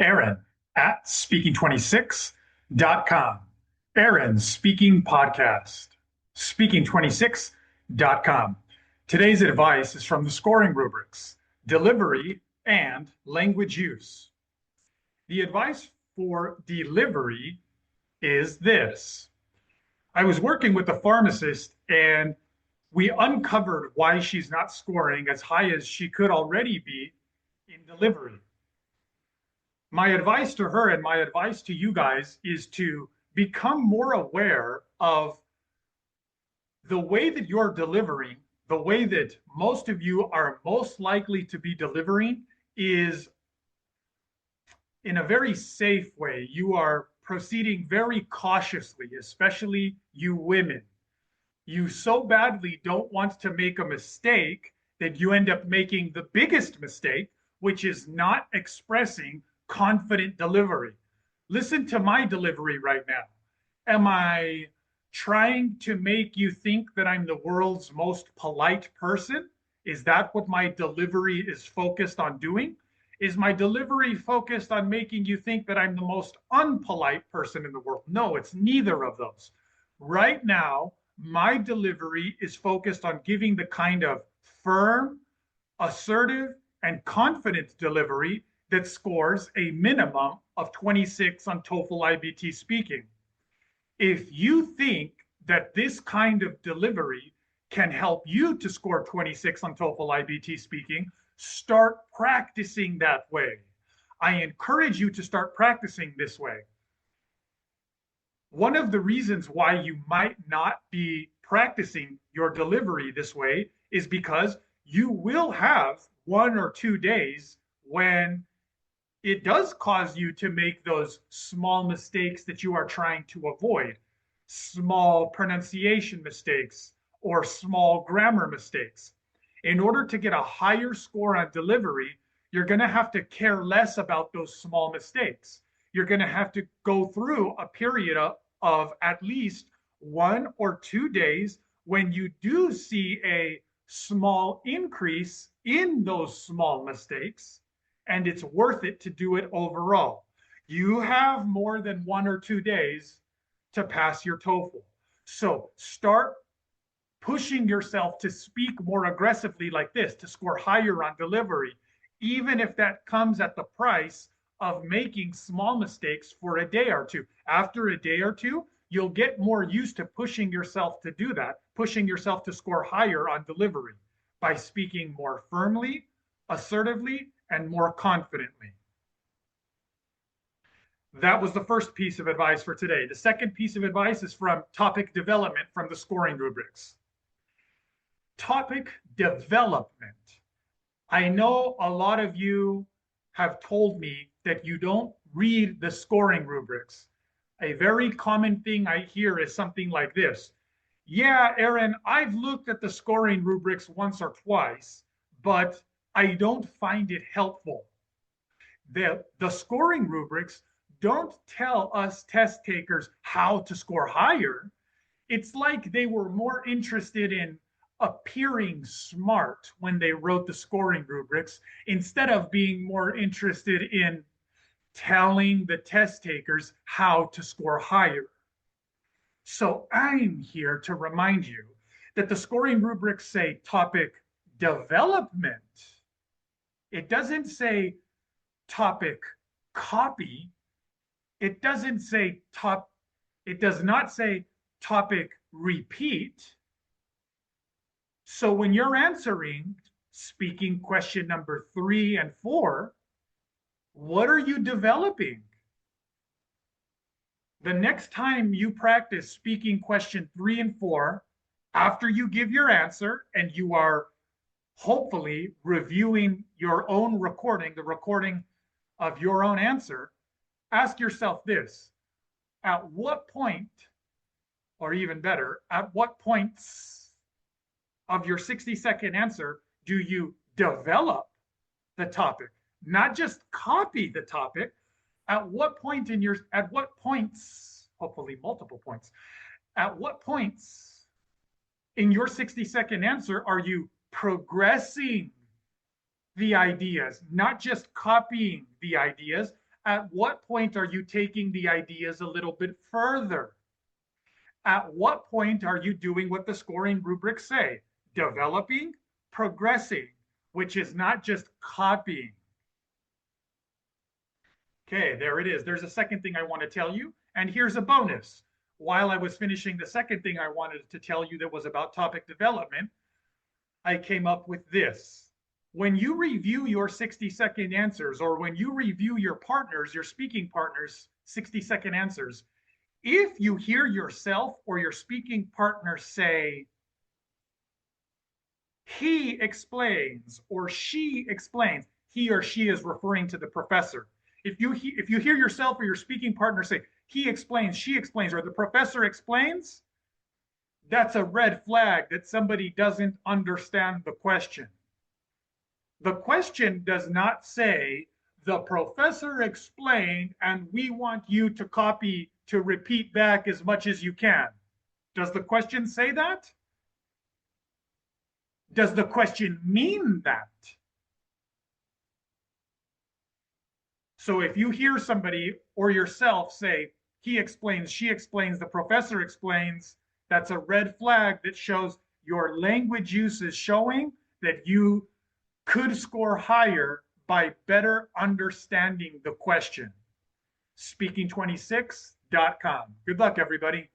Aaron at speaking26.com. Aaron's Speaking Podcast, speaking26.com. Today's advice is from the scoring rubrics, delivery and language use. The advice for delivery is this. I was working with a pharmacist and we uncovered why she's not scoring as high as she could already be in delivery. My advice to her and my advice to you guys is to become more aware of the way that you're delivering, the way that most of you are most likely to be delivering is in a very safe way. You are proceeding very cautiously, especially you women. You so badly don't want to make a mistake that you end up making the biggest mistake, which is not expressing confident delivery. Listen to my delivery right now. Am I trying to make you think that I'm the world's most polite person? Is that what my delivery is focused on doing? Is my delivery focused on making you think that I'm the most unpolite person in the world? No, it's neither of those. Right now, my delivery is focused on giving the kind of firm, assertive, and confident delivery that scores a minimum of 26 on TOEFL IBT speaking. If you think that this kind of delivery can help you to score 26 on TOEFL IBT speaking, start practicing that way. I encourage you to start practicing this way. One of the reasons why you might not be practicing your delivery this way is because you will have 1 or 2 days when it does cause you to make those small mistakes that you are trying to avoid, small pronunciation mistakes or small grammar mistakes. In order to get a higher score on delivery, you're going to have to care less about those small mistakes. You're going to have to go through a period of at least 1 or 2 days when you do see a small increase in those small mistakes, and it's worth it to do it overall. You have more than 1 or 2 days to pass your TOEFL. So start pushing yourself to speak more aggressively like this, to score higher on delivery, even if that comes at the price of making small mistakes for a day or two. After a day or two, you'll get more used to pushing yourself to do that, pushing yourself to score higher on delivery by speaking more firmly, assertively, and more confidently. That was the first piece of advice for today. The second piece of advice is from topic development from the scoring rubrics. Topic development. I know a lot of you have told me that you don't read the scoring rubrics. A very common thing I hear is something like this. Yeah, Aaron, I've looked at the scoring rubrics once or twice, but I don't find it helpful. The scoring rubrics don't tell us test takers how to score higher. It's like they were more interested in appearing smart when they wrote the scoring rubrics instead of being more interested in telling the test takers how to score higher. So I'm here to remind you that the scoring rubrics say topic development. It doesn't say topic copy. It doesn't say it does not say topic repeat. So when you're answering speaking question number 3 and 4, what are you developing? The next time you practice speaking question 3 and 4, after you give your answer and you are hopefully reviewing your own recording, the recording of your own answer, ask yourself this: at what point, or even better, at what points of your 60-second answer do you develop the topic, not just copy the topic? At what points, hopefully multiple points, at what points in your 60-second answer are you progressing the ideas, not just copying the ideas? At what point are you taking the ideas a little bit further? At what point are you doing what the scoring rubrics say? Developing, progressing, which is not just copying. Okay, there it is. There's a second thing I want to tell you, and here's a bonus. While I was finishing the second thing I wanted to tell you that was about topic development, I came up with this. When you review your 60-second answers, or when you review your partners, your speaking partners' 60-second answers, if you hear yourself or your speaking partner say, he explains or she explains, he or she is referring to the professor. If you hear yourself or your speaking partner say, he explains, she explains, or the professor explains, that's a red flag that somebody doesn't understand the question. The question does not say, the professor explained, and we want you to copy, to repeat back as much as you can. Does the question say that? Does the question mean that? So if you hear somebody or yourself say, he explains, she explains, the professor explains, that's a red flag that shows your language use is showing that you could score higher by better understanding the question. Speaking26.com. Good luck, everybody.